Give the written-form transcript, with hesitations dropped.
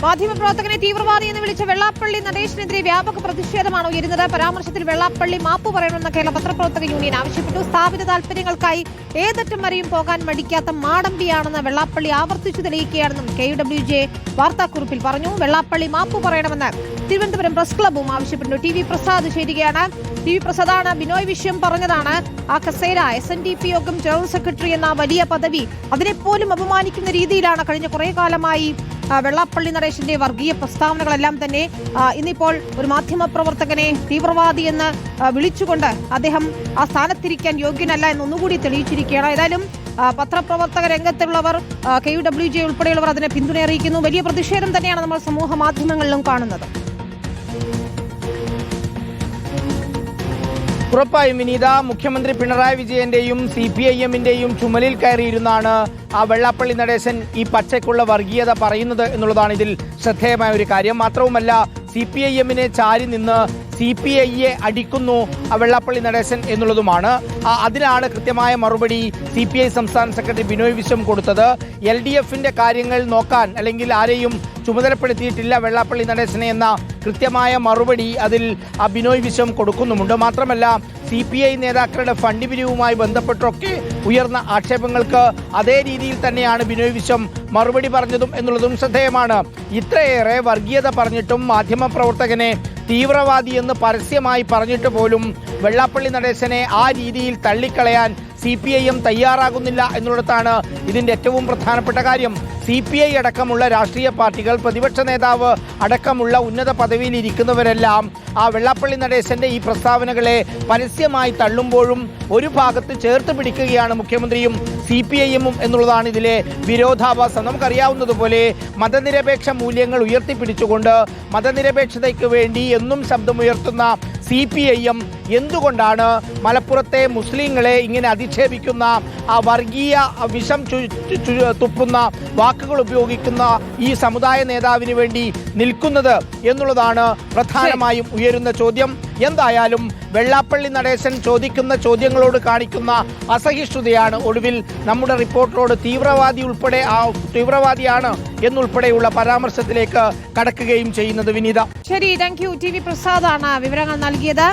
മാധ്യമപ്രവർത്തകനെ തീവ്രവാദി എന്ന് വിളിച്ച വെള്ളാപ്പള്ളി നടേശനെതിരെ വ്യാപക പ്രതിഷേധമാണ് ഉയരുന്നത്. പരാമർശത്തിൽ വെള്ളാപ്പള്ളി മാപ്പ് പറയണമെന്ന് കേരള പത്രപ്രവർത്തക യൂണിയൻ ആവശ്യപ്പെട്ടു. സ്ഥാപിത താൽപര്യങ്ങൾക്കായി ഏതറ്റം വരെയും പോകാൻ മടിക്കാത്ത മാടമ്പിയാണെന്ന് വെള്ളാപ്പള്ളി ആവർത്തിച്ചു തെളിയിക്കുകയാണെന്നും KUWJ വാർത്താക്കുറിപ്പിൽ പറഞ്ഞു. വെള്ളാപ്പള്ളി മാപ്പ് പറയണമെന്ന് തിരുവനന്തപുരം പ്രസ് ക്ലബ്ബും ആവശ്യപ്പെട്ടു. TV പ്രസാദ് ചേരുകയാണ്. TV പ്രസാദാണ് ബിനോയ് വിഷയം പറഞ്ഞതാണ്. ആ കസേര SNDP യോഗം ജനറൽ സെക്രട്ടറി എന്ന വലിയ പദവി അതിനെപ്പോലും അപമാനിക്കുന്ന രീതിയിലാണ് കഴിഞ്ഞ കുറെ കാലമായി വെള്ളാപ്പള്ളി നടേശന്റെ വർഗീയ പ്രസ്താവനകളെല്ലാം തന്നെ. ഇന്നിപ്പോൾ ഒരു മാധ്യമ പ്രവർത്തകനെ തീവ്രവാദി എന്ന് വിളിച്ചുകൊണ്ട് അദ്ദേഹം ആ സ്ഥാനത്തിരിക്കാൻ യോഗ്യനല്ല എന്നൊന്നുകൂടി തെളിയിച്ചിരിക്കുകയാണ്. ഏതായാലും പത്രപ്രവർത്തക രംഗത്തുള്ളവർ KUWJ ഉൾപ്പെടെയുള്ളവർ അതിനെ പിന്തുണ അറിയിക്കുന്നു. വലിയ പ്രതിഷേധം തന്നെയാണ് നമ്മൾ സമൂഹ മാധ്യമങ്ങളിലും കാണുന്നത്. ഉറപ്പായും വിനീത, മുഖ്യമന്ത്രി പിണറായി വിജയന്റെയും CPIM-ന്റെയും ചുമലിൽ കയറിയിരുന്നാണ് ആ വെള്ളാപ്പള്ളി നടേശൻ ഈ പച്ചയ്ക്കുള്ള വർഗീയത പറയുന്നത് എന്നുള്ളതാണ് ഇതിൽ ശ്രദ്ധേയമായ ഒരു കാര്യം. മാത്രവുമല്ല, CPIM-നെ ചാരി നിന്ന് CPI-യെ അടിക്കുന്നു വെള്ളാപ്പള്ളി നടേശൻ എന്നുള്ളതുമാണ്. അതിനാണ് കൃത്യമായ മറുപടി CPI സംസ്ഥാന സെക്രട്ടറി ബിനോയ് വിശ്വം കൊടുത്തത്. LDF-ന്റെ കാര്യങ്ങൾ നോക്കാൻ അല്ലെങ്കിൽ ആരെയും ചുമതലപ്പെടുത്തിയിട്ടില്ല വെള്ളാപ്പള്ളി നടേശനെ എന്ന കൃത്യമായ മറുപടി അതിൽ ബിനോയ് വിശ്വം കൊടുക്കുന്നുമുണ്ട്. മാത്രമല്ല, CPI നേതാക്കളുടെ ഫണ്ട് പിരിവുമായി ബന്ധപ്പെട്ടൊക്കെ ഉയർന്ന ആക്ഷേപങ്ങൾക്ക് അതേ രീതിയിൽ തന്നെയാണ് ബിനോയ് വിശ്വം മറുപടി പറഞ്ഞതും എന്നുള്ളതും ശ്രദ്ധേയമാണ്. ഇത്രയേറെ വർഗീയത പറഞ്ഞിട്ടും മാധ്യമപ്രവർത്തകനെ തീവ്രവാദി എന്ന് പരസ്യമായി പറഞ്ഞിട്ട് പോലും വെള്ളാപ്പള്ളി നടേശനെ ആ രീതിയിൽ തള്ളിക്കളയാൻ CPIM തയ്യാറാകുന്നില്ല എന്നുള്ളതാണ് ഇതിൻ്റെ ഏറ്റവും പ്രധാനപ്പെട്ട കാര്യം. CPI അടക്കമുള്ള രാഷ്ട്രീയ പാർട്ടികൾ, പ്രതിപക്ഷ നേതാവ് അടക്കമുള്ള ഉന്നത പദവിയിൽ ഇരിക്കുന്നവരെല്ലാം ആ വെള്ളാപ്പള്ളി നടേശന്റെ ഈ പ്രസ്താവനകളെ പരസ്യമായി തള്ളുമ്പോഴും ഒരു ഭാഗത്ത് ചേർത്ത് പിടിക്കുകയാണ് മുഖ്യമന്ത്രിയും CPIM-ഉം എന്നുള്ളതാണ് ഇതിലെ വിരോധാഭാസം. നമുക്കറിയാവുന്നതുപോലെ മതനിരപേക്ഷ മൂല്യങ്ങൾ ഉയർത്തിപ്പിടിച്ചുകൊണ്ട് മതനിരപേക്ഷതയ്ക്ക് വേണ്ടി എന്നും ശബ്ദമുയർത്തുന്ന CPIM എന്തുകൊണ്ടാണ് മലപ്പുറത്തെ മുസ്ലിങ്ങളെ ഇങ്ങനെ അധിക്ഷേപിക്കുന്ന ആ വർഗീയ വിഷം തുപ്പുന്ന വാക്കുകൾ ഉപയോഗിക്കുന്ന ഈ സമുദായ നേതാവിന് വേണ്ടി നിൽക്കുന്നത് എന്നുള്ളതാണ് പ്രധാനമായും ഉയരുന്ന ചോദ്യം. എന്തായാലും വെള്ളാപ്പള്ളി നടേശൻ ചോദിക്കുന്ന ചോദ്യങ്ങളോട് കാണിക്കുന്ന അസഹിഷ്ണുതയാണ് ഒടുവിൽ നമ്മുടെ റിപ്പോർട്ടറോട് തീവ്രവാദിയാണ് എന്നുൾപ്പെടെയുള്ള പരാമർശത്തിലേക്ക് കടക്കുകയും ചെയ്യുന്നത്. വിനീത, ശരി, താങ്ക് യു. TV പ്രസാദാണ് വിവരങ്ങൾ നൽകിയത്.